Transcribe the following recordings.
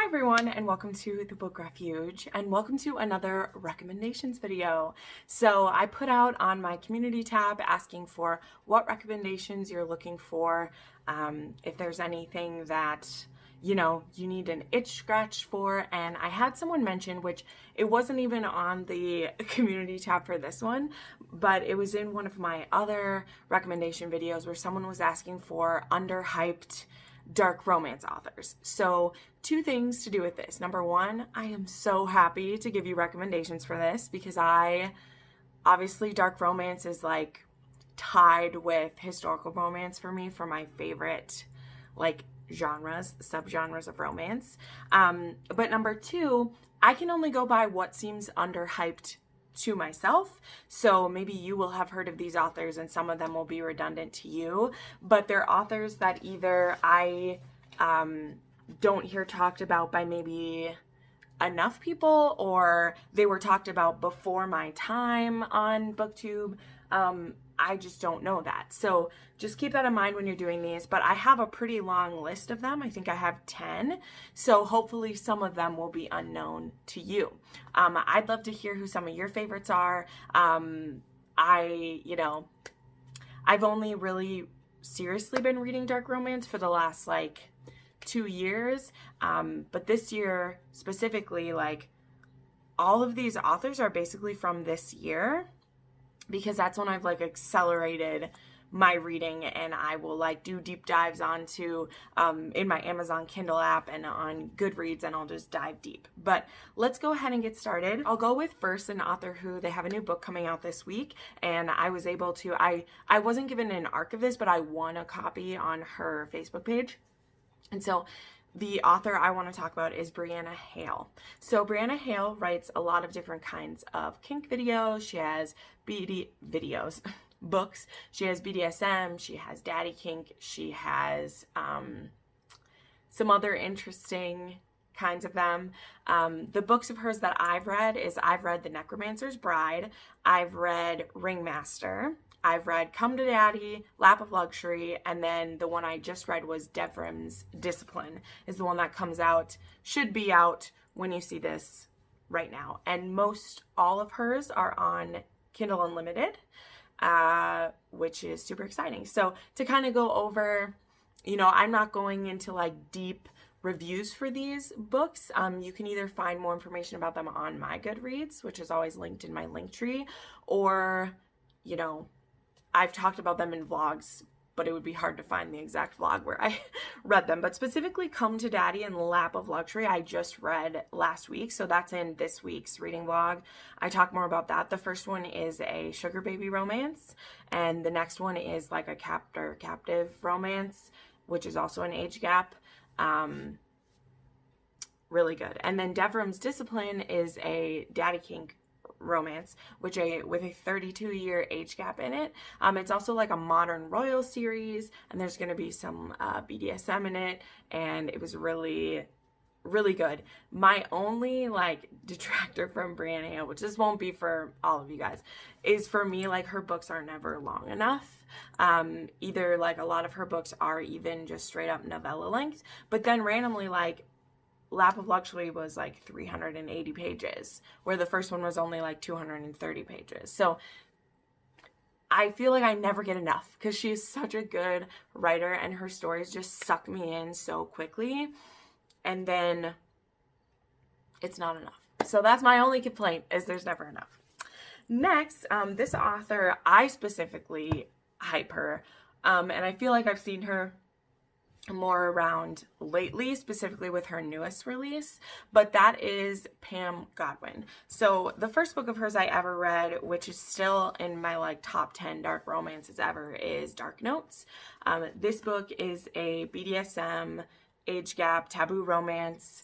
Hi everyone, and welcome to the Book Refuge, and welcome to another recommendations video. So I put out on my community tab asking for what recommendations you're looking for, if there's anything that you need an itch scratch for, and I had someone mention, which it wasn't even on the community tab for this one, but it was in one of my other recommendation videos where someone was asking for underhyped dark romance authors. So two things to do with this. Number one, I am so happy to give you recommendations for this because obviously dark romance is like tied with historical romance for me for my favorite like genres, subgenres of romance. But number two, I can only go by what seems underhyped to myself. So maybe you will have heard of these authors and some of them will be redundant to you, but they're authors that either I don't hear talked about by maybe enough people, or they were talked about before my time on Booktube. I just don't know that. So just keep that in mind when you're doing these, but I have a pretty long list of them. I think I have 10. So hopefully some of them will be unknown to you. I'd love to hear who some of your favorites are. I've only really seriously been reading dark romance for the last like 2 years. But this year specifically, like all of these authors are basically from this year, because that's when I've like accelerated my reading, and I will like do deep dives onto in my Amazon Kindle app and on Goodreads, and I'll just dive deep. But let's go ahead and get started. I'll go with first an author who they have a new book coming out this week, and I was able to, I wasn't given an arc of this, but I won a copy on her Facebook page. And so the author I want to talk about is Brianna Hale. So Brianna Hale writes a lot of different kinds of kink videos. She has BD videos, books. She has BDSM. She has daddy kink. She has some other interesting kinds of them. The books of hers that I've read The Necromancer's Bride. I've read Ringmaster. I've read Come to Daddy, Lap of Luxury, and then the one I just read was Devrim's Discipline is the one that comes out, should be out when you see this right now. And most all of hers are on Kindle Unlimited, which is super exciting. So to kind of go over, I'm not going into like deep reviews for these books. You can either find more information about them on my Goodreads, which is always linked in my link tree, or, I've talked about them in vlogs, but it would be hard to find the exact vlog where I read them. But specifically Come to Daddy and Lap of Luxury, I just read last week. So that's in this week's reading vlog. I talk more about that. The first one is a sugar baby romance, and the next one is like a captive romance, which is also an age gap. Really good. And then Devrim's Discipline is a daddy kink romance, with a 32-year age gap in it. It's also like a modern royal series, and there's going to be some BDSM in it, and it was really, really good. My only like detractor from Brianna Hale, which this won't be for all of you guys, is for me, like her books are never long enough. Either like a lot of her books are even just straight up novella length, but then randomly like Lap of Luxury was like 380 pages, where the first one was only like 230 pages. So I feel like I never get enough because she is such a good writer, and her stories just suck me in so quickly, and then it's not enough. So that's my only complaint, is there's never enough. Next, this author, I specifically hype her, and I feel like I've seen her more around lately, specifically with her newest release, but that is Pam Godwin. So the first book of hers I ever read, which is still in my like top 10 dark romances ever, is Dark Notes. This book is a BDSM age gap taboo romance.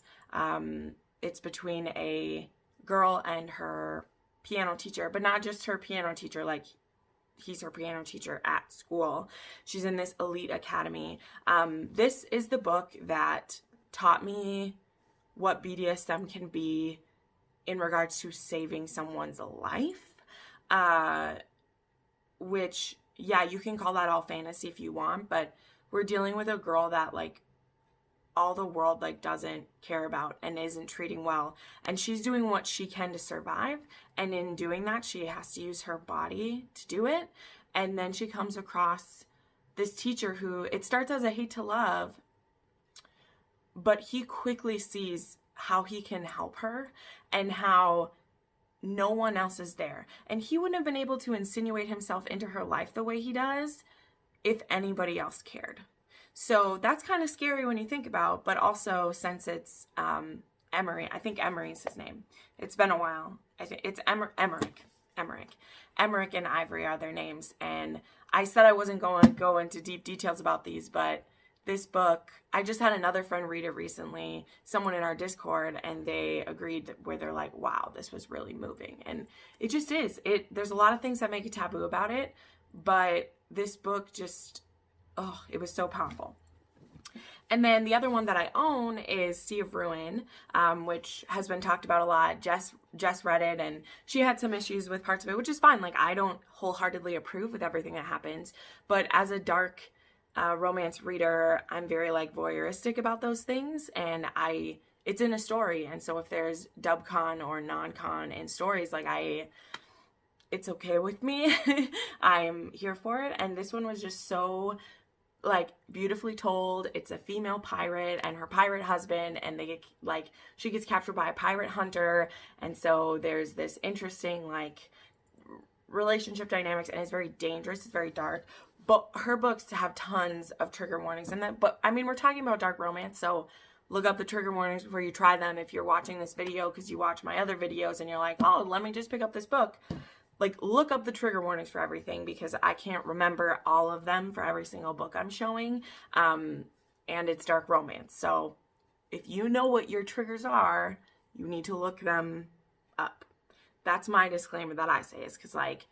It's between a girl and her piano teacher, but not just her piano teacher, like he's her piano teacher at school. She's in this elite academy. This is the book that taught me what BDSM can be in regards to saving someone's life, which, yeah, you can call that all fantasy if you want, but we're dealing with a girl that like all the world like doesn't care about and isn't treating well, and she's doing what she can to survive, and in doing that she has to use her body to do it. And then she comes across this teacher who, it starts as a hate to love, but he quickly sees how he can help her and how no one else is there. And he wouldn't have been able to insinuate himself into her life the way he does if anybody else cared. So that's kind of scary when you think about, but also since it's Emery, I think Emery's his name. It's been a while. I think it's Emmerich. Emmerich and Ivory are their names. And I said I wasn't going to go into deep details about these, but this book, I just had another friend read it recently, someone in our Discord, and they agreed that, where they're like, wow, this was really moving. And it just is. There's a lot of things that make it taboo about it, but this book just, oh, it was so powerful. And then the other one that I own is Sea of Ruin, which has been talked about a lot. Jess read it, and she had some issues with parts of it, which is fine. Like, I don't wholeheartedly approve with everything that happens, but as a dark romance reader, I'm very like voyeuristic about those things, and it's in a story, and so if there's dub-con or non-con in stories, like it's okay with me. I'm here for it. And this one was just so like beautifully told. It's a female pirate and her pirate husband, and they get like, she gets captured by a pirate hunter, and so there's this interesting like relationship dynamics, and it's very dangerous, it's very dark. But her books have tons of trigger warnings in them. But I mean, we're talking about dark romance, so look up the trigger warnings before you try them. If you're watching this video because you watch my other videos and you're like, oh, let me just pick up this book, like, look up the trigger warnings for everything, because I can't remember all of them for every single book I'm showing. And it's dark romance. So if you know what your triggers are, you need to look them up. That's my disclaimer that I say, is because, like,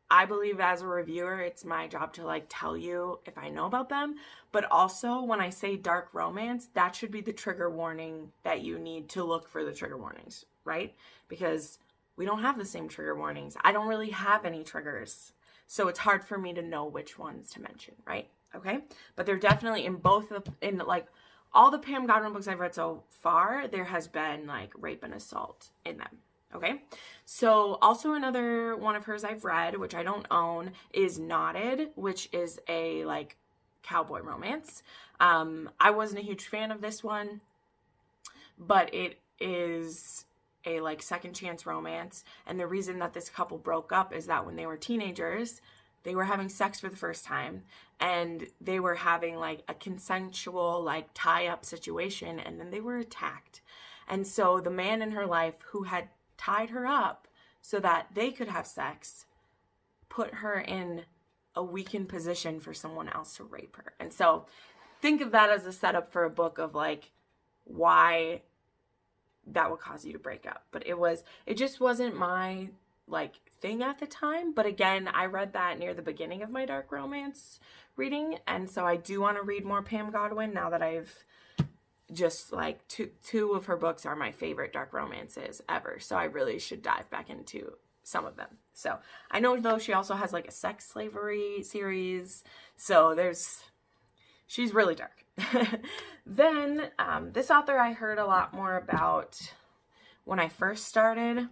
I believe as a reviewer, it's my job to like tell you if I know about them. But also when I say dark romance, that should be the trigger warning that you need to look for the trigger warnings, right? Because we don't have the same trigger warnings. I don't really have any triggers, so it's hard for me to know which ones to mention, right? Okay, but they're definitely in both of, in like all the Pam Godwin books I've read so far, there has been like rape and assault in them. Okay, so also another one of hers I've read, which I don't own, is Knotted, which is a like cowboy romance. I wasn't a huge fan of this one, but it is a like second chance romance, and the reason that this couple broke up is that when they were teenagers, they were having sex for the first time, and they were having like a consensual like tie-up situation, and then they were attacked. And so the man in her life who had tied her up so that they could have sex put her in a weakened position for someone else to rape her. And so think of that as a setup for a book of like why that would cause you to break up. But it just wasn't my like thing at the time. But again, I read that near the beginning of my dark romance reading, and so I do want to read more Pam Godwin now that I've just like two of her books are my favorite dark romances ever, so I really should dive back into some of them. So I know though she also has like a sex slavery series, so she's really dark. Then this author I heard a lot more about when I first started,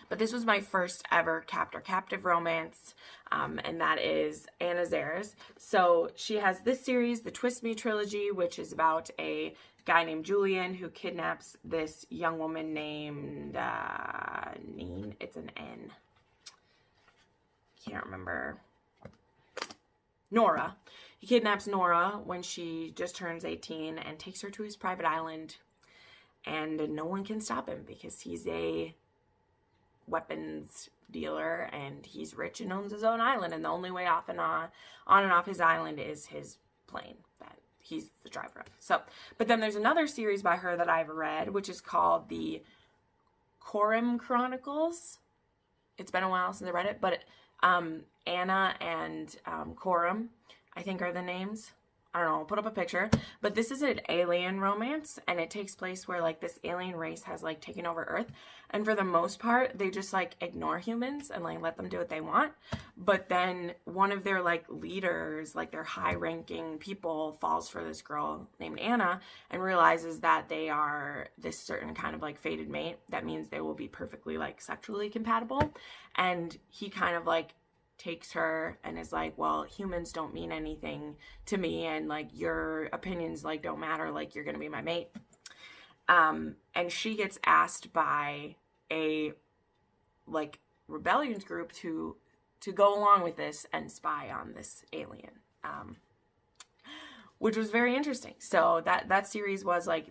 but this was my first ever captive romance, and that is Anna Zares. So she has this series, the Twist Me trilogy, which is about a guy named Julian who kidnaps this young woman named Neen. It's an N. Can't remember. Nora. He kidnaps Nora when she just turns 18 and takes her to his private island, and no one can stop him because he's a weapons dealer and he's rich and owns his own island, and the only way on and off his island is his plane that he's the driver of. So, but then there's another series by her that I've read, which is called the Coram Chronicles. It's been a while since I read it, but Anna and Coram, I think, are the names. I don't know, I'll put up a picture, but this is an alien romance, and it takes place where like this alien race has like taken over Earth, and for the most part they just like ignore humans and like let them do what they want. But then one of their like leaders, like their high ranking people, falls for this girl named Anna and realizes that they are this certain kind of like fated mate. That means they will be perfectly like sexually compatible, and he kind of like takes her and is like, well, humans don't mean anything to me, and like your opinions like don't matter, like you're gonna be my mate. And she gets asked by a like rebellions group to go along with this and spy on this alien, which was very interesting. So that series was like,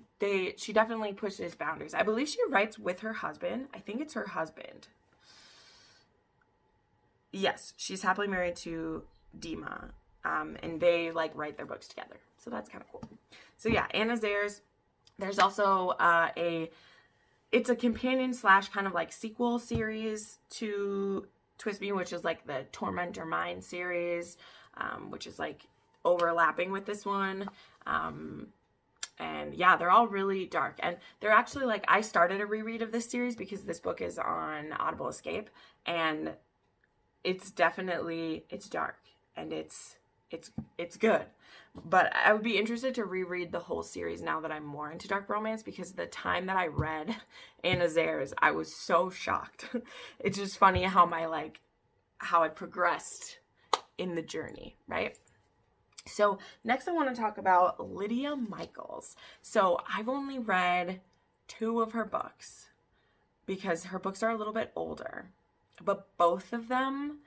she definitely pushes boundaries. I believe she writes with her husband. I think it's her husband. Yes, she's happily married to Dima, and they like write their books together. So that's kind of cool. So yeah, Anna's theirs. There's also it's a companion / kind of like sequel series to Twist Me, which is like the Tormentor Mind series, which is like overlapping with this one. And yeah, they're all really dark, and they're actually like, I started a reread of this series because this book is on Audible Escape, and it's dark, and it's good. But I would be interested to reread the whole series now that I'm more into dark romance, because the time that I read Anna Zares, I was so shocked. It's just funny how I progressed in the journey, right? So next I want to talk about Lydia Michaels. So I've only read 2 of her books because her books are a little bit older, but both of them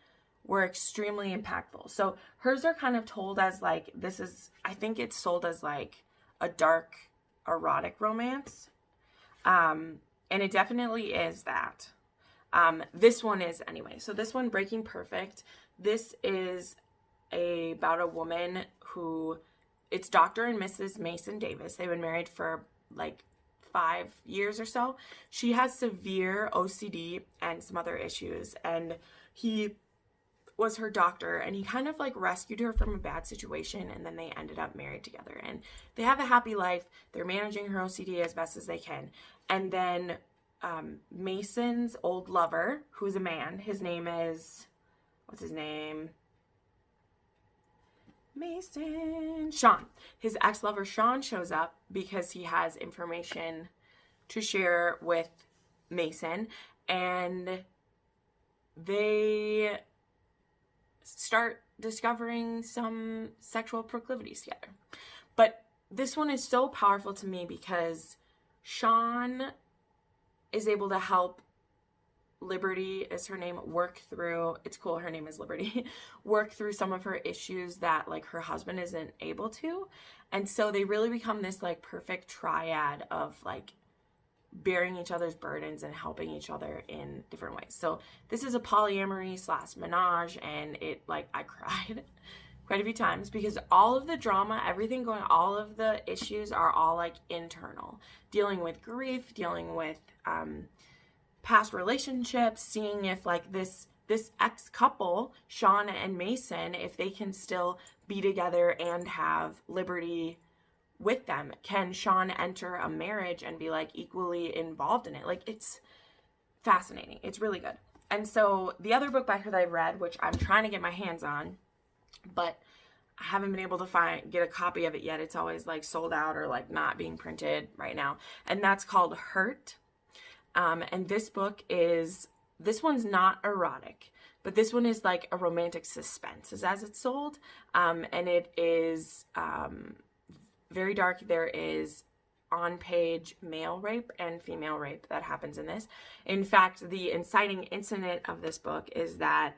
were extremely impactful. So hers are kind of told as like, I think it's sold as like a dark erotic romance. And it definitely is that. This one is anyway. So this one, Breaking Perfect, this is about a woman who, it's Dr. and Mrs. Mason Davis. They've been married for like 5 years or so. She has severe OCD and some other issues, and he was her doctor, and he kind of like rescued her from a bad situation, and then they ended up married together, and they have a happy life. They're managing her OCD as best as they can. And then Mason's old lover, who is a man, his name is, what's his name? Sean. His ex-lover Sean shows up because he has information to share with Mason, and they start discovering some sexual proclivities together. But this one is so powerful to me because Sean is able to help Liberty, is her name, work through, it's cool, her name is Liberty, work through some of her issues that like her husband isn't able to. And so they really become this like perfect triad of like bearing each other's burdens and helping each other in different ways. So this is a polyamory / menage, and it like, I cried quite a few times because all of the drama, everything going, all of the issues are all like internal, dealing with grief, dealing with past relationships, seeing if like this ex couple, Sean and Mason, if they can still be together and have Liberty with them. Can Sean enter a marriage and be like equally involved in it? Like, it's fascinating. It's really good. And so the other book by her that I read, which I'm trying to get my hands on, but I haven't been able to get a copy of it yet. It's always like sold out or like not being printed right now. And that's called Hurt. And this one's not erotic, but this one is like a romantic suspense as it's sold. And it is very dark. There is on-page male rape and female rape that happens in this. In fact, the inciting incident of this book is that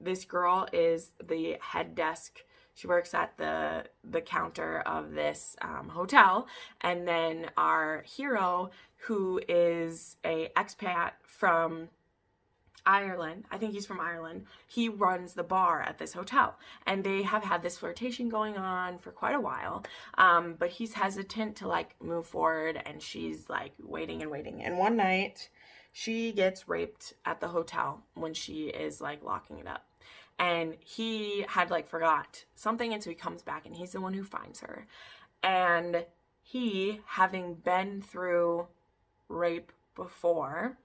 this girl is the head desk. She works at the counter of this hotel, and then our hero, who is a expat from Ireland, I think he's from Ireland, he runs the bar at this hotel, and they have had this flirtation going on for quite a while, but he's hesitant to like move forward, and she's like waiting and waiting. And one night she gets raped at the hotel when she is like locking it up. and he had like forgot something, and so he comes back and he's the one who finds her. And he, having been through rape before,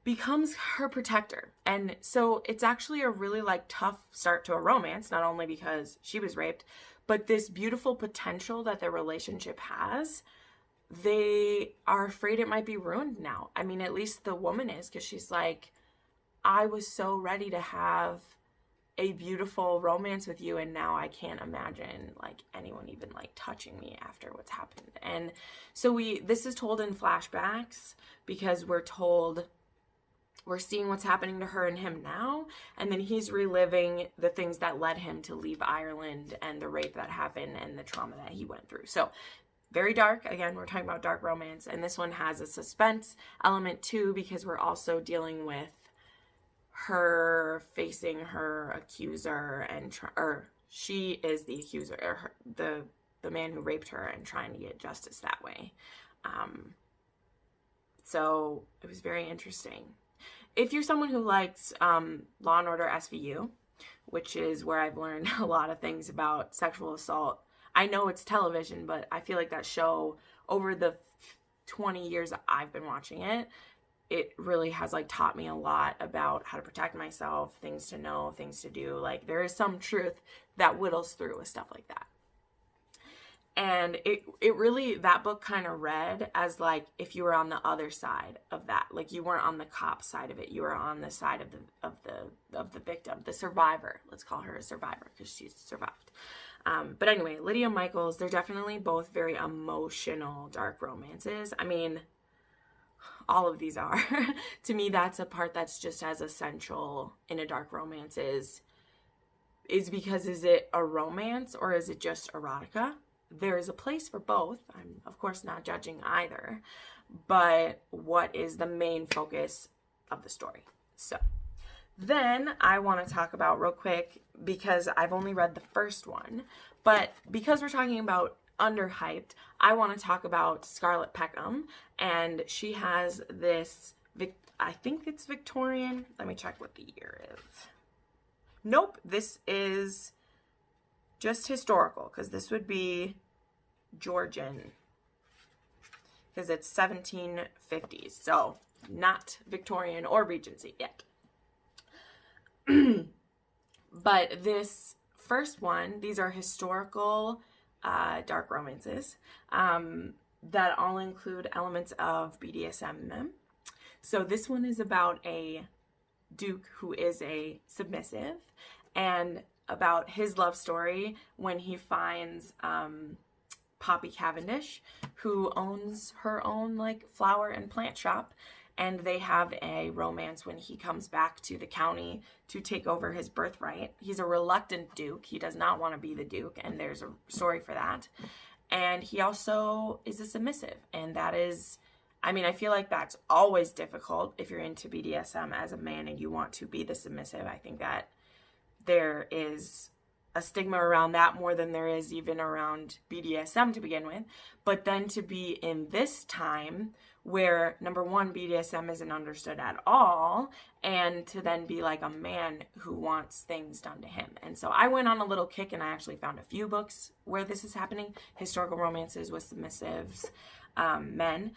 becomes her protector. And so it's actually a really like tough start to a romance, not only because she was raped, but this beautiful potential that their relationship has. They are afraid it might be ruined now. I mean, at least the woman is, because she's like, I was so ready to have a beautiful romance with you, and now I can't imagine like anyone even like touching me after what's happened. And so this is told in flashbacks, because we're seeing what's happening to her and him now, and then he's reliving the things that led him to leave Ireland and the rape that happened and the trauma that he went through. So very dark. Again, we're talking about dark romance, and this one has a suspense element too, because we're also dealing with her facing her accuser, and she is the accuser, or the man who raped her, and trying to get justice that way. So it was very interesting. If you're someone who likes Law and Order SVU, which is where I've learned a lot of things about sexual assault. I know it's television, but I feel like that show, over the 20 years that I've been watching it, it really has like taught me a lot about how to protect myself, things to know, things to do. Like, there is some truth that whittles through with stuff like that. And it really, that book kind of read as like if you were on the other side of that, like you weren't on the cop side of it, you were on the side of the victim, the survivor. Let's call her a survivor because she's survived. But anyway, Lydia Michaels, they're definitely both very emotional dark romances. I mean, all of these are. To me, that's a part that's just as essential in a dark romance is because, is it a romance or is it just erotica? There is a place for both. I'm, of course, not judging either. But what is the main focus of the story? So then I want to talk about real quick, because I've only read the first one. But because we're talking about underhyped, I want to talk about Scarlett Peckham. And she has this, I think it's Victorian. Let me check what the year is. Nope, this is just historical, because this would be Georgian, because it's 1750s, so not Victorian or Regency yet. But this first one, these are historical dark romances that all include elements of BDSM. So this one is about a duke who is a submissive, and about his love story when he finds Poppy Cavendish, who owns her own like flower and plant shop, and they have a romance when he comes back to the county to take over his birthright. He's a reluctant duke. He does not want to be the duke, and there's a story for that. And he also is a submissive, and that is, I mean, I feel like that's always difficult if you're into BDSM as a man and you want to be the submissive. I think that there is a stigma around that more than there is even around BDSM to begin with. But then to be in this time where, number one, BDSM isn't understood at all, and to then be like a man who wants things done to him. And so I went on a little kick, and I actually found a few books where this is happening, historical romances with submissives, men.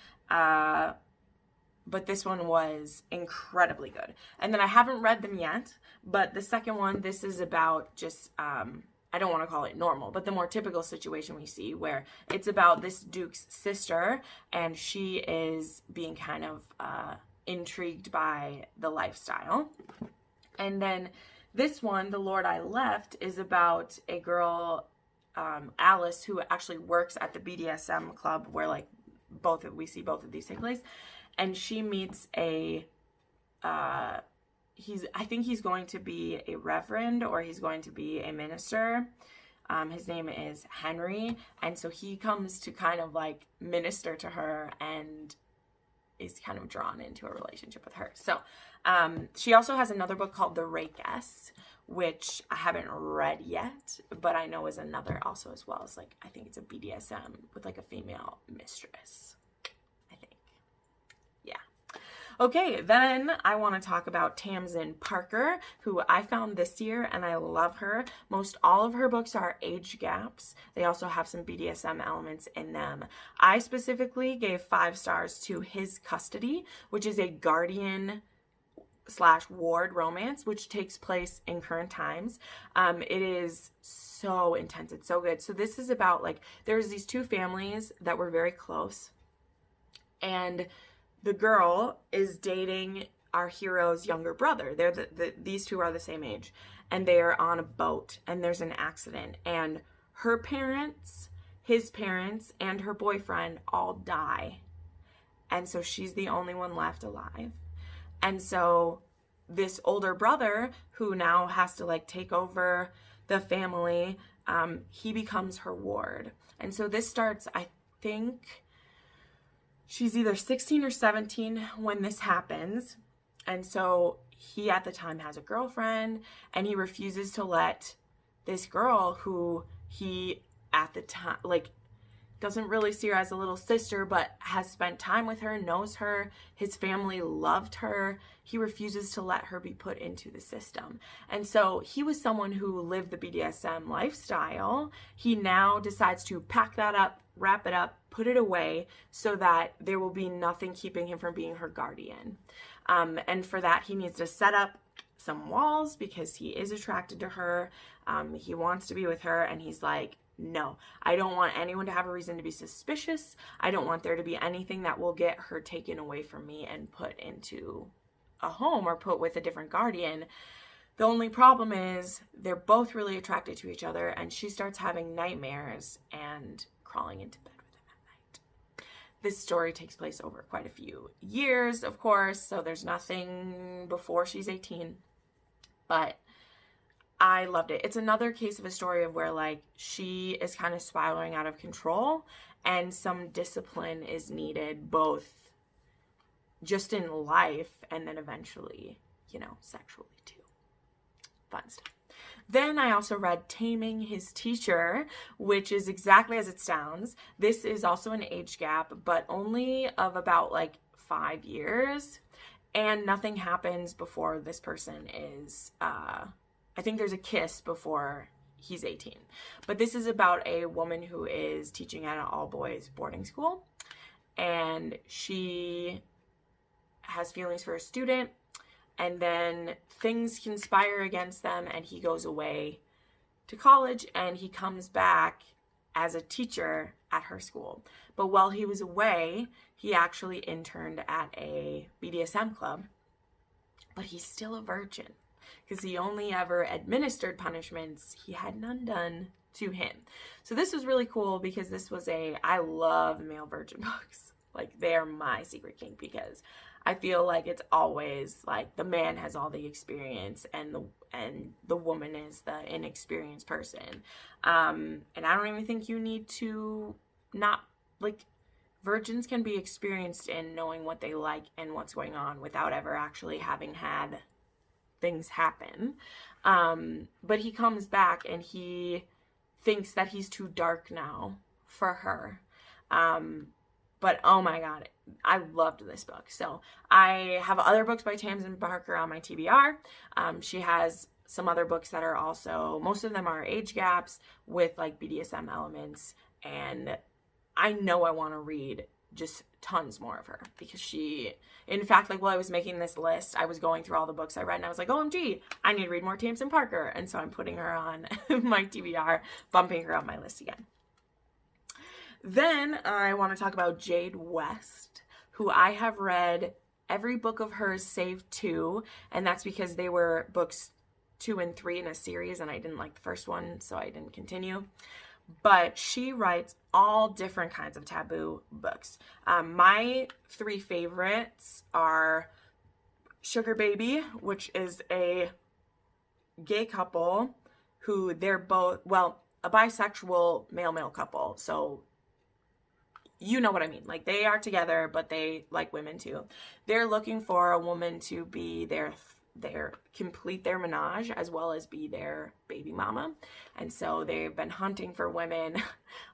But this one was incredibly good. And then I haven't read them yet, but the second one, this is about just, I don't want to call it normal, but the more typical situation we see, where it's about this duke's sister, and she is being kind of intrigued by the lifestyle. And then this one, The Lord I Left, is about a girl, Alice, who actually works at the BDSM club where like we see both of these take place. And she meets I think he's going to be a reverend, or he's going to be a minister. His name is Henry. And so he comes to kind of like minister to her and is kind of drawn into a relationship with her. So she also has another book called The Rakess, which I haven't read yet, but I know is another also as well. It's like, I think it's a BDSM with like a female mistress. Okay, then I want to talk about Tamsin Parker, who I found this year, and I love her. Most all of her books are age gaps. They also have some BDSM elements in them. I specifically gave 5 stars to His Custody, which is a guardian / ward romance, which takes place in current times. It is so intense. It's so good. So this is about, like, there's these 2 families that were very close, and the girl is dating our hero's younger brother. These 2 are the same age, and they are on a boat, and there's an accident, and her parents, his parents, and her boyfriend all die, and so she's the only one left alive. And so this older brother, who now has to, like, take over the family, he becomes her ward. And so this starts, I think she's either 16 or 17 when this happens. And so he at the time has a girlfriend, and he refuses to let this girl, who he at the time, like, doesn't really see her as a little sister, but has spent time with her, knows her, his family loved her. He refuses to let her be put into the system. And so he was someone who lived the BDSM lifestyle. He now decides to pack that up, wrap it up, put it away, so that there will be nothing keeping him from being her guardian. And for that, he needs to set up some walls because he is attracted to her. He wants to be with her, and he's like, no, I don't want anyone to have a reason to be suspicious. I don't want there to be anything that will get her taken away from me and put into a home or put with a different guardian. The only problem is they're both really attracted to each other, and she starts having nightmares and crawling into bed with him at night. This story takes place over quite a few years, of course, so there's nothing before she's 18, but I loved it. It's another case of a story of where, like, she is kind of spiraling out of control, and some discipline is needed, both just in life and then eventually, you know, sexually too. Fun stuff. Then I also read Taming His Teacher, which is exactly as it sounds. This is also an age gap, but only of about, like, 5 years, and nothing happens before this person is, I think there's a kiss before he's 18. But this is about a woman who is teaching at an all-boys boarding school, and she has feelings for a student, and then things conspire against them, and he goes away to college, and he comes back as a teacher at her school. But while he was away, he actually interned at a BDSM club, but he's still a virgin, because he only ever administered punishments. He had none done to him. So this was really cool, because this was I love male virgin books. Like, they're my secret kink, because I feel like it's always like the man has all the experience and the woman is the inexperienced person. And I don't even think you need to not, like, virgins can be experienced in knowing what they like and what's going on without ever actually having had things happen. But he comes back and he thinks that he's too dark now for her. But oh my God, I loved this book. So I have other books by Tamsin Parker on my TBR. She has some other books that are also, most of them are age gaps with, like, BDSM elements. And I know I want to read just tons more of her, because she, in fact, like, while I was making this list, I was going through all the books I read, and I was like, OMG, I need to read more Tamsin Parker. And so I'm putting her on my TBR, bumping her up my list again. Then I want to talk about Jade West, who I have read every book of hers save 2, and that's because they were books 2 and 3 in a series, and I didn't like the first one, so I didn't continue. But she writes all different kinds of taboo books. My 3 favorites are Sugar Baby, which is a gay couple who they're both, well, a bisexual male-male couple. So you know what I mean. Like, they are together, but they like women too. They're looking for a woman to be their complete their menage, as well as be their baby mama. And so they've been hunting for women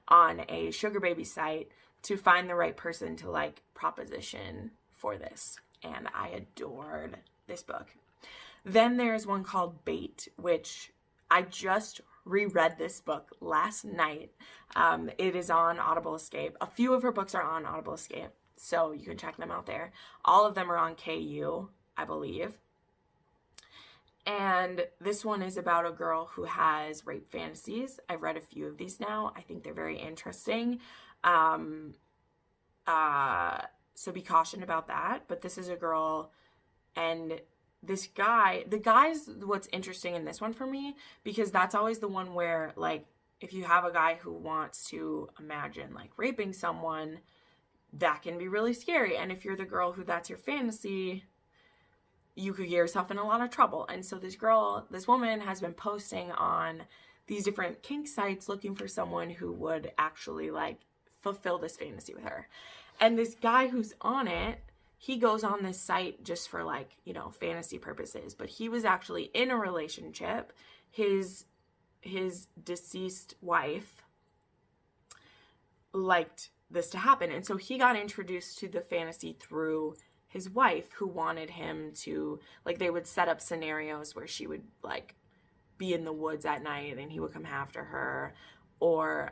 on a Sugar Baby site to find the right person to, like, proposition for this. and I adored this book. Then there's one called Bait, which I just reread this book last night. It is on Audible Escape. A few of her books are on Audible Escape, so you can check them out there. All of them are on KU, I believe. And this one is about a girl who has rape fantasies. I've read a few of these now. I think they're very interesting. So be cautioned about that. But this is a girl, and this guy, the guy's what's interesting in this one for me, because that's always the one where, like, if you have a guy who wants to imagine, like, raping someone, that can be really scary. And if you're the girl who that's your fantasy, you could get yourself in a lot of trouble. And so this woman has been posting on these different kink sites looking for someone who would actually, like, fulfill this fantasy with her. And this guy who's on it, he goes on this site just for, like, you know, fantasy purposes, but he was actually in a relationship. His deceased wife liked this to happen. And so he got introduced to the fantasy through his wife, who wanted him to, like, they would set up scenarios where she would, like, be in the woods at night and he would come after her, or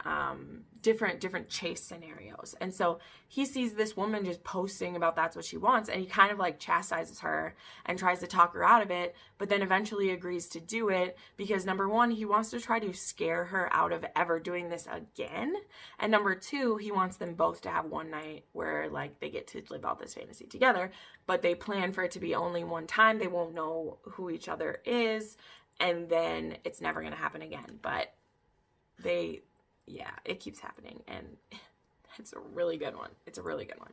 different chase scenarios. And so he sees this woman just posting about that's what she wants, and he kind of, like, chastises her and tries to talk her out of it, but then eventually agrees to do it because, number one, he wants to try to scare her out of ever doing this again, and number two, he wants them both to have one night where, like, they get to live out this fantasy together, but they plan for it to be only one time. They won't know who each other is, and then it's never going to happen again. But it keeps happening, and it's a really good one. It's a really good one.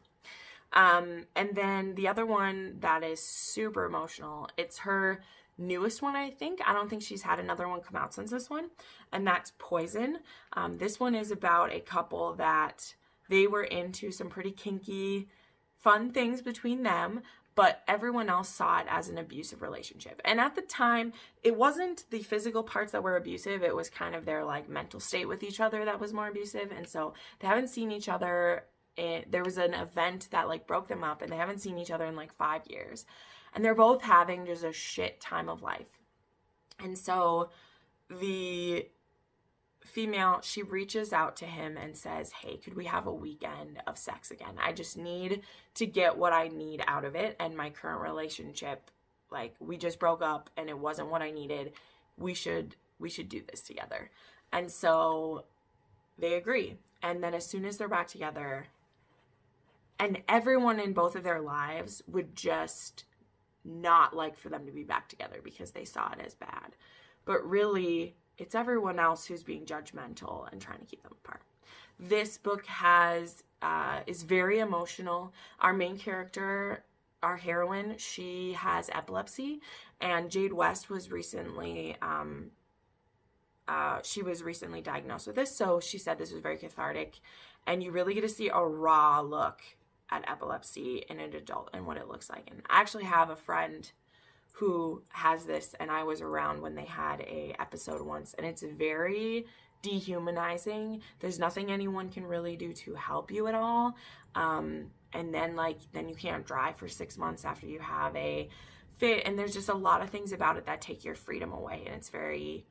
And then the other one that is super emotional, it's her newest one, I think. I don't think she's had another one come out since this one, and that's Poison. This one is about a couple that they were into some pretty kinky, fun things between them, but everyone else saw it as an abusive relationship. And at the time, it wasn't the physical parts that were abusive. It was kind of their, like, mental state with each other that was more abusive. And so they haven't seen each other. There was an event that, like, broke them up, and they haven't seen each other in, like, 5 years. And they're both having just a shit time of life. And so the female, she reaches out to him and says, hey, could we have a weekend of sex again? I just need to get what I need out of it. And my current relationship, like, we just broke up and it wasn't what I needed. We should do this together. And so they agree. And then as soon as they're back together, and everyone in both of their lives would just not like for them to be back together because they saw it as bad. But really, it's everyone else who's being judgmental and trying to keep them apart. This book is very emotional. Our main character, our heroine, she has epilepsy, and Jade West was recently diagnosed with this, so she said this was very cathartic, and you really get to see a raw look at epilepsy in an adult and what it looks like. And I actually have a friend who has this, and I was around when they had a episode once, and it's very dehumanizing. There's nothing anyone can really do to help you at all. And then you can't drive for 6 months after you have a fit, and there's just a lot of things about it that take your freedom away, and it's very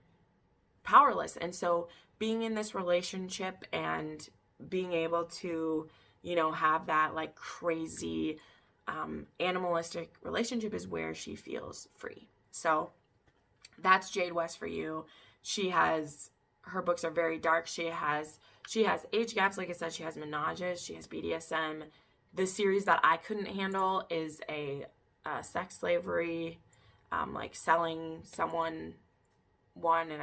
powerless. And so being in this relationship and being able to, you know, have that, like, crazy animalistic relationship is where she feels free. So that's Jade West for you. Her books are very dark. She has age gaps. Like I said, she has menages, she has BDSM. The series that I couldn't handle is a sex slavery, like selling someone one. And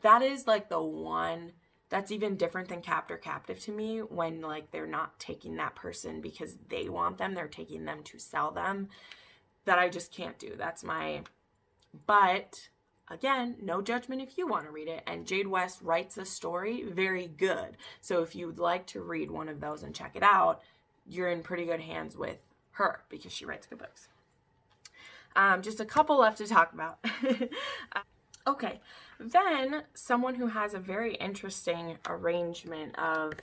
that is, like, the one that's even different than Captor Captive to me, when, like, they're not taking that person because they want them, they're taking them to sell them. That I just can't do. But again, no judgment if you want to read it. And Jade West writes a story very good. So if you'd like to read one of those and check it out, you're in pretty good hands with her because she writes good books. Just a couple left to talk about. Okay, then someone who has a very interesting arrangement of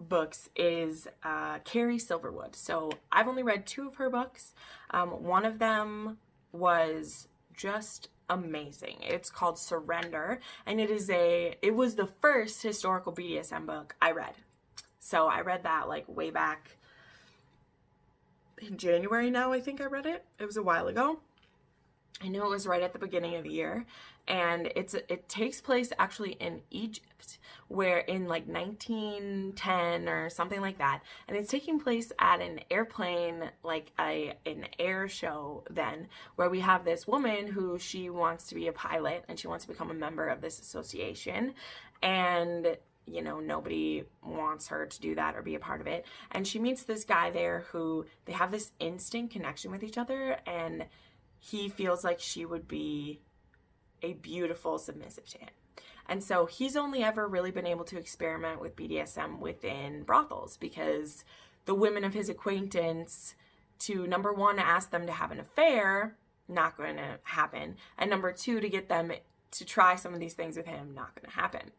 books is Carrie Silverwood. So I've only read 2 of her books. One of them was just amazing. It's called Surrender, and it was the first historical BDSM book I read. So I read that like way back in January now, I think I read it. It was a while ago. I know it was right at the beginning of the year, and it takes place actually in Egypt, where in like 1910 or something like that, and it's taking place at an airplane, like an air show then, where we have this woman who she wants to be a pilot and she wants to become a member of this association, and you know, nobody wants her to do that or be a part of it, and she meets this guy there who they have this instant connection with each other, and he feels like she would be a beautiful submissive to him. And so he's only ever really been able to experiment with BDSM within brothels, because the women of his acquaintance, to number 1, ask them to have an affair, not going to happen. And number 2, to get them to try some of these things with him, not going to happen.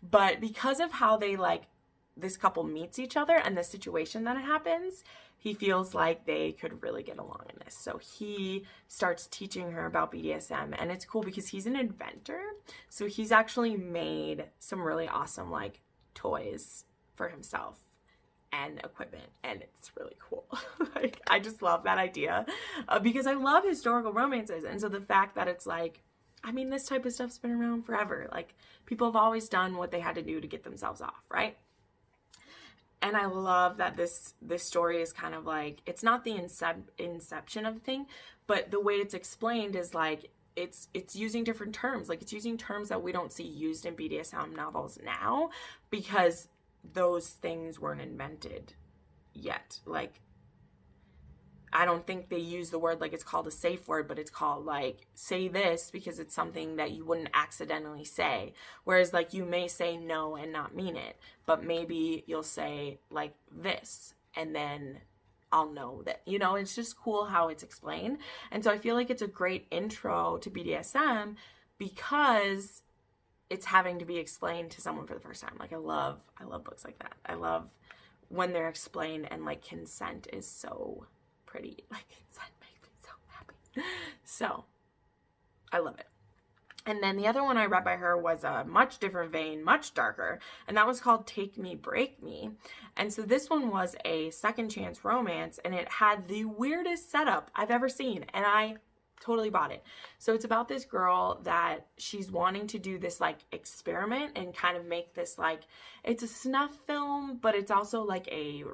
But because of how they this couple meets each other and the situation that happens, he feels like they could really get along in this. So he starts teaching her about BDSM, and it's cool because he's an inventor. So he's actually made some really awesome like toys for himself and equipment, and it's really cool. Like, I just love that idea because I love historical romances. And so the fact that it's like, I mean, this type of stuff's been around forever. Like, people have always done what they had to do to get themselves off, right? And I love that this story is kind of like, it's not the inception of the thing, but the way it's explained is like, it's using different terms. Like, it's using terms that we don't see used in BDSM novels now, because those things weren't invented yet. Like, I don't think they use the word, like, it's called a safe word, but it's called like, say this, because it's something that you wouldn't accidentally say. Whereas like, you may say no and not mean it, but maybe you'll say like this, and then I'll know that, you know. It's just cool how it's explained. And so I feel like it's a great intro to BDSM because it's having to be explained to someone for the first time. Like, I love books like that. I love when they're explained, and like, consent is so pretty. Like, consent makes me so happy. So I love it. And then the other one I read by her was a much different vein, much darker, and that was called Take Me, Break Me. And so this one was a second chance romance, and it had the weirdest setup I've ever seen, and I totally bought it. So it's about this girl that she's wanting to do this like experiment and kind of make this like, it's a snuff film, but it's also like a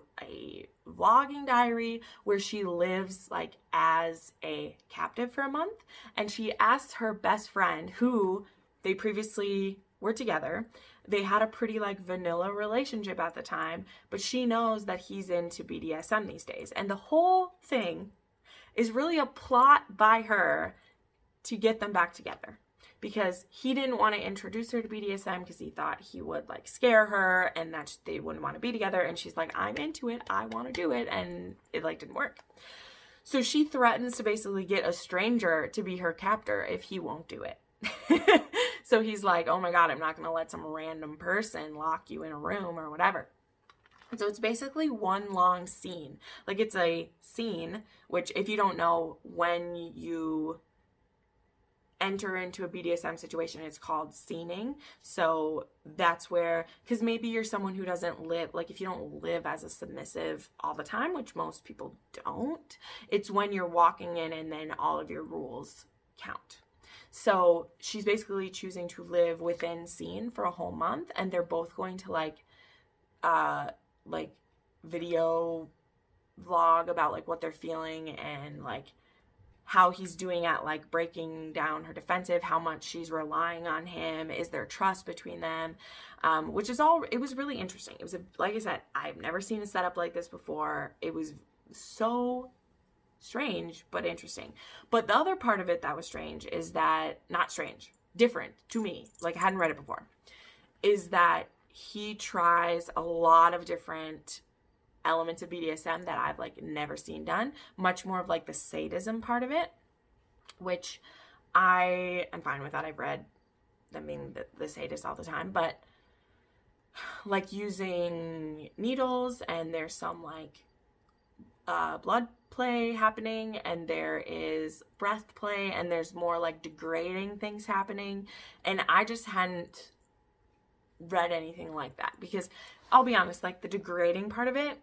vlogging diary where she lives like as a captive for a month. And she asks her best friend, who they previously were together. They had a pretty like vanilla relationship at the time, but she knows that he's into BDSM these days. And the whole thing is really a plot by her to get them back together, because he didn't want to introduce her to BDSM because he thought he would like scare her and that they wouldn't want to be together. And she's like, I'm into it, I want to do it. And it like didn't work. So she threatens to basically get a stranger to be her captor if he won't do it. So he's like, oh my God, I'm not going to let some random person lock you in a room or whatever. So it's basically one long scene. Like, it's a scene, which if you don't know, when you enter into a BDSM situation, it's called scening. So that's where, because maybe you're someone who doesn't live, like if you don't live as a submissive all the time, which most people don't, it's when you're walking in and then all of your rules count. So she's basically choosing to live within scene for a whole month, and they're both going to like video vlog about like what they're feeling and like how he's doing at like breaking down her defensive, how much she's relying on him, is there trust between them, which is all, it was really interesting. It was like I said, I've never seen a setup like this before. It was so strange but interesting. But the other part of it that was strange is that, not strange, different to me, like I hadn't read it before, is that he tries a lot of different elements of BDSM that I've like never seen done. Much more of like the sadism part of it, which I am fine with that. I've read them being the sadist all the time, but like using needles, and there's some like blood play happening, and there is breath play, and there's more like degrading things happening. And I just hadn't read anything like that, because I'll be honest, like the degrading part of it,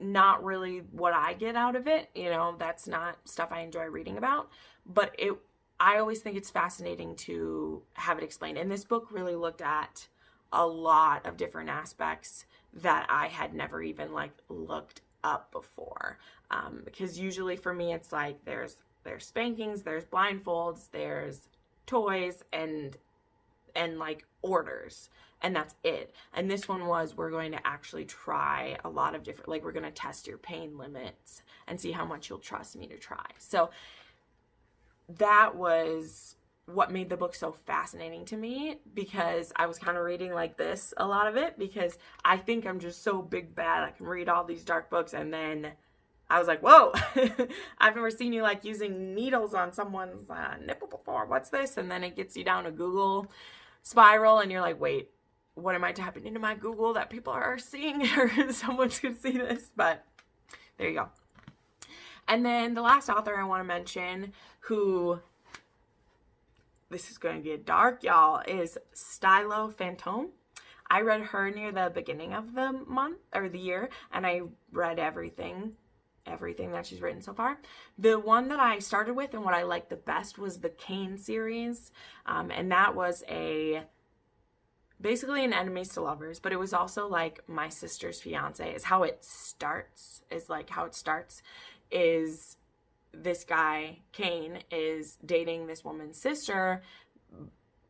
not really what I get out of it. You know, that's not stuff I enjoy reading about, but I always think it's fascinating to have it explained. And this book really looked at a lot of different aspects that I had never even like looked up before. Because usually for me, it's like there's spankings, there's blindfolds, there's toys, and like orders, and that's it. And this one was, we're going to actually try a lot of different, like we're going to test your pain limits and see how much you'll trust me to try. So that was what made the book so fascinating to me, because I was kind of reading like this, a lot of it, because I think I'm just so big bad. I can read all these dark books, and then I was like, whoa, I've never seen you like using needles on someone's nipple before. What's this? And then it gets you down a Google spiral, and you're like, wait, what am I typing into my Google that people are seeing, or someone's gonna see this? But there you go. And then the last author I want to mention, who, this is going to get dark, y'all, is Stylo Fantôme. I read her near the beginning of the month, or the year, and I read everything that she's written so far. The one that I started with and what I liked the best was the Kane series, and that was basically an enemies to lovers, but it was also like my sister's fiance is how it starts, is this guy, Kane, is dating this woman's sister,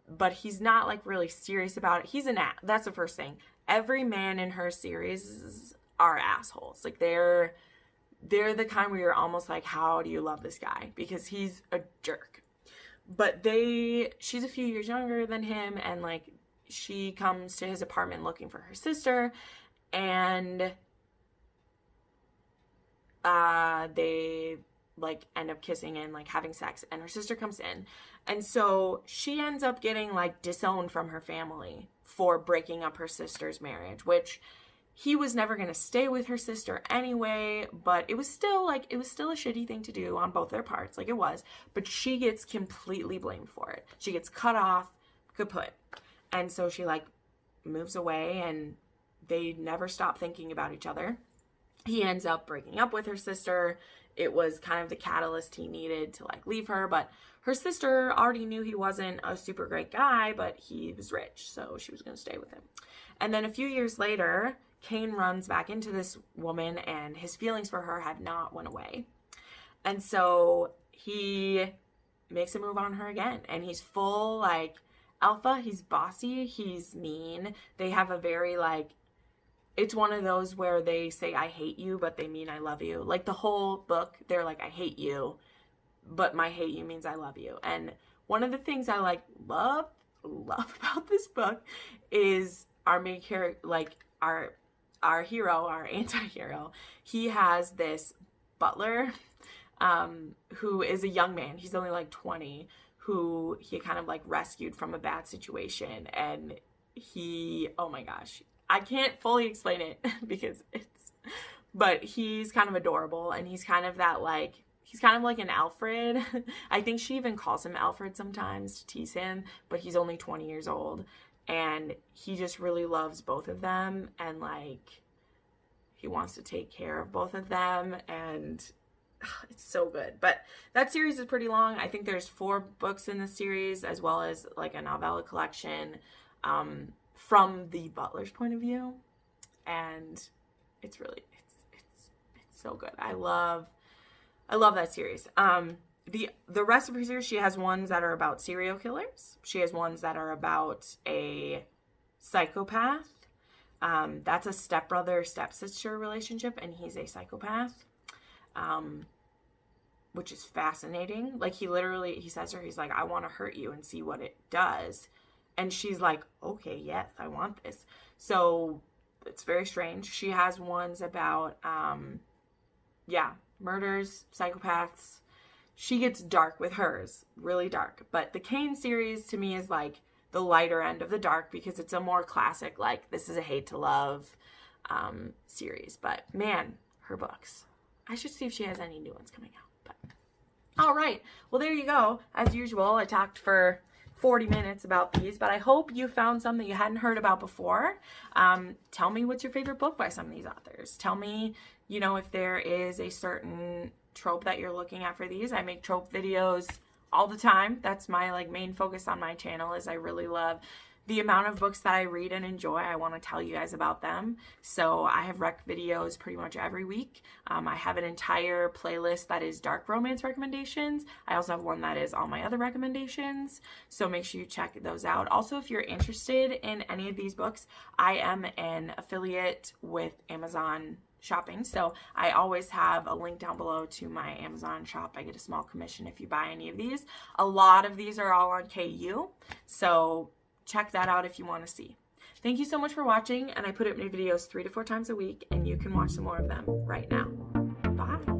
but he's not like really serious about it. That's the first thing. Every man in her series are assholes. Like they're the kind where you're almost like, how do you love this guy? Because he's a jerk. But she's a few years younger than him, and like she comes to his apartment looking for her sister, and they like end up kissing and like having sex, and her sister comes in, and so she ends up getting like disowned from her family for breaking up her sister's marriage, which he was never going to stay with her sister anyway, but it was still a shitty thing to do on both their parts, like it was, but she gets completely blamed for it. She gets cut off, kaput. And so she like moves away, and they never stop thinking about each other. He ends up breaking up with her sister. It was kind of the catalyst he needed to like leave her, but her sister already knew he wasn't a super great guy, but he was rich, so she was going to stay with him. And then a few years later, Kane runs back into this woman, and his feelings for her had not went away. And so he makes a move on her again, and he's full like alpha. He's bossy. He's mean. They have a very like, it's one of those where they say, I hate you, but they mean I love you. Like the whole book, they're like, I hate you, but my hate you means I love you. And one of the things I like love about this book is our main character, like our hero, our anti-hero. He has this butler who is a young man. He's only like 20, who he kind of like rescued from a bad situation. And oh my gosh, I can't fully explain it because but he's kind of adorable, and he's kind of like an Alfred. I think she even calls him Alfred sometimes to tease him, but he's only 20 years old, and he just really loves both of them, and like he wants to take care of both of them, and it's so good. But that series is pretty long. I think there's 4 books in the series, as well as like a novella collection from the butler's point of view, and it's really it's so good. I love that series. The rest of her series, she has ones that are about serial killers. She has ones that are about a psychopath. That's a stepbrother stepsister relationship, and he's a psychopath, which is fascinating. Like he says to her, he's like, I want to hurt you and see what it does. And she's like, okay, yes, I want this. So it's very strange. She has ones about, murders, psychopaths. She gets dark with hers, really dark. But the Kane series to me is like the lighter end of the dark because it's a more classic, like, this is a hate to love series. But man, her books. I should see if she has any new ones coming out. But all right, well, there you go. As usual, I talked for 40 minutes about these, but I hope you found some that you hadn't heard about before. Tell me what's your favorite book by some of these authors. Tell me, you know, if there is a certain trope that you're looking at for these. I make trope videos all the time. That's my like main focus on my channel, is I really love the amount of books that I read and enjoy. I want to tell you guys about them. So I have rec videos pretty much every week. I have an entire playlist that is dark romance recommendations. I also have one that is all my other recommendations. So make sure you check those out. Also, if you're interested in any of these books, I am an affiliate with Amazon shopping. So I always have a link down below to my Amazon shop. I get a small commission if you buy any of these. A lot of these are all on KU. So check that out if you want to see. Thank you so much for watching, and I put up new videos 3 to 4 times a week, and you can watch some more of them right now. Bye.